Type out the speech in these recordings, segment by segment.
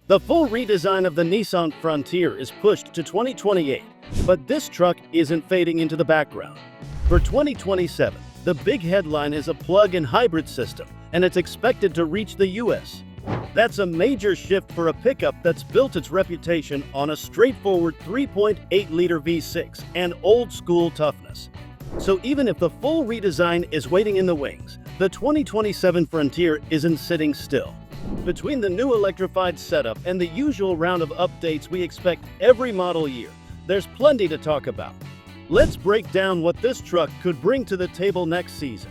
The full redesign of the Nissan Frontier is pushed to 2028, but this truck isn't fading into the background. For 2027, the big headline is a plug-in hybrid system, and it's expected to reach the US. That's a major shift for a pickup that's built its reputation on a straightforward 3.8-liter V6 and old-school toughness. So even if the full redesign is waiting in the wings, the 2027 Frontier isn't sitting still. Between the new electrified setup and the usual round of updates we expect every model year, there's plenty to talk about. Let's break down what this truck could bring to the table next season.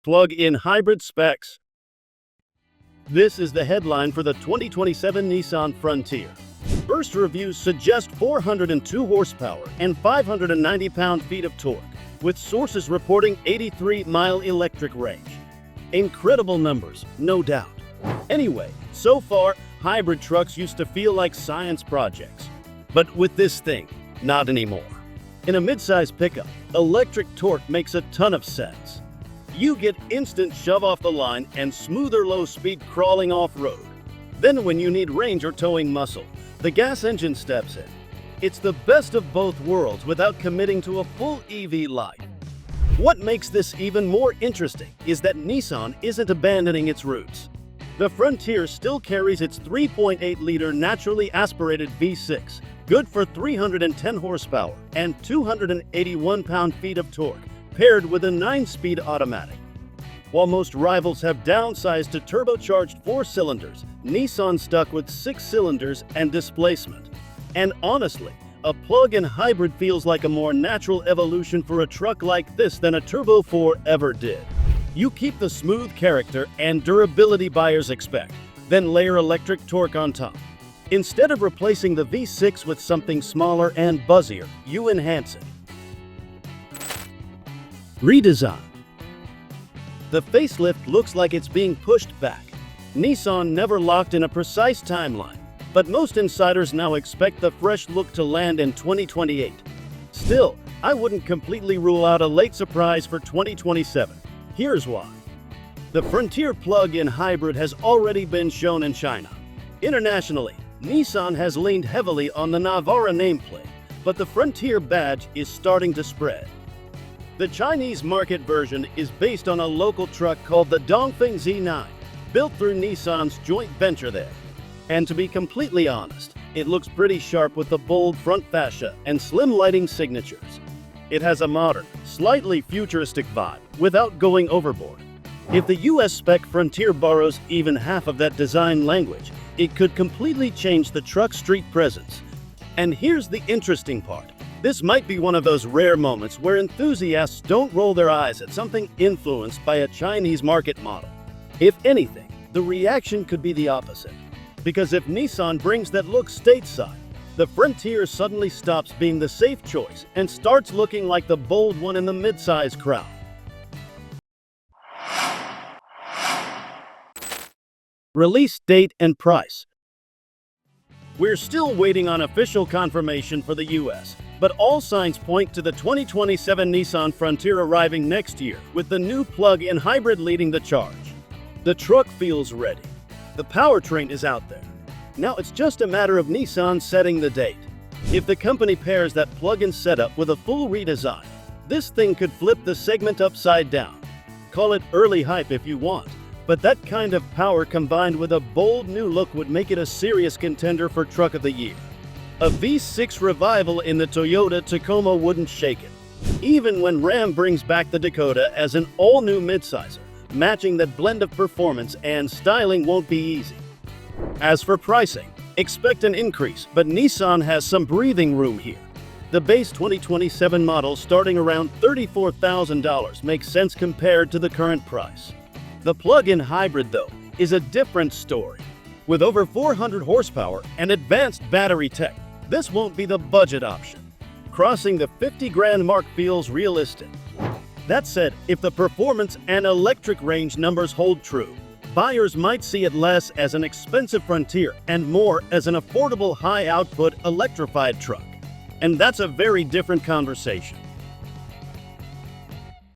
Plug-in hybrid specs. This is the headline for the 2027 Nissan Frontier. First reviews suggest 402 horsepower and 590 pound-feet of torque, with sources reporting 83-mile electric range. Incredible numbers, no doubt. Anyway, so far, hybrid trucks used to feel like science projects. But with this thing, not anymore. In a midsize pickup, electric torque makes a ton of sense. You get instant shove off the line and smoother low-speed crawling off-road. Then when you need range or towing muscle, the gas engine steps in. It's the best of both worlds without committing to a full EV life. What makes this even more interesting is that Nissan isn't abandoning its roots. The Frontier still carries its 3.8-liter naturally aspirated V6, good for 310 horsepower and 281 pound-feet of torque, paired with a 9-speed automatic. While most rivals have downsized to turbocharged 4 cylinders, Nissan stuck with 6 cylinders and displacement. And honestly, a plug-in hybrid feels like a more natural evolution for a truck like this than a Turbo 4 ever did. You keep the smooth character and durability buyers expect, then layer electric torque on top. Instead of replacing the V6 with something smaller and buzzier, you enhance it. Redesign. The facelift looks like it's being pushed back. Nissan never locked in a precise timeline, but most insiders now expect the fresh look to land in 2028. Still, I wouldn't completely rule out a late surprise for 2027. Here's why. The Frontier plug-in hybrid has already been shown in China. Internationally, Nissan has leaned heavily on the Navara nameplate, but the Frontier badge is starting to spread. The Chinese market version is based on a local truck called the Dongfeng Z9, built through Nissan's joint venture there. And to be completely honest, it looks pretty sharp with the bold front fascia and slim lighting signatures. It has a modern, slightly futuristic vibe without going overboard. If the US spec Frontier borrows even half of that design language, it could completely change the truck street presence. And here's the interesting part. This might be one of those rare moments where enthusiasts don't roll their eyes at something influenced by a Chinese market model. If anything, the reaction could be the opposite. Because if Nissan brings that look stateside, the Frontier suddenly stops being the safe choice and starts looking like the bold one in the midsize crowd. Release date and price. We're still waiting on official confirmation for the US, but all signs point to the 2027 Nissan Frontier arriving next year, with the new plug-in hybrid leading the charge. The truck feels ready. The powertrain is out there. Now it's just a matter of Nissan setting the date. If the company pairs that plug-in setup with a full redesign, this thing could flip the segment upside down. Call it early hype if you want, but that kind of power combined with a bold new look would make it a serious contender for Truck of the Year. A V6 revival in the Toyota Tacoma wouldn't shake it, even when Ram brings back the Dakota as an all-new midsizer. Matching that blend of performance and styling won't be easy. As for pricing, expect an increase, but Nissan has some breathing room here. The base 2027 model starting around $34,000 makes sense compared to the current price. The plug-in hybrid, though, is a different story. With over 400 horsepower and advanced battery tech, this won't be the budget option. Crossing the 50 grand mark feels realistic. That said, if the performance and electric range numbers hold true, buyers might see it less as an expensive Frontier and more as an affordable high-output electrified truck. And that's a very different conversation.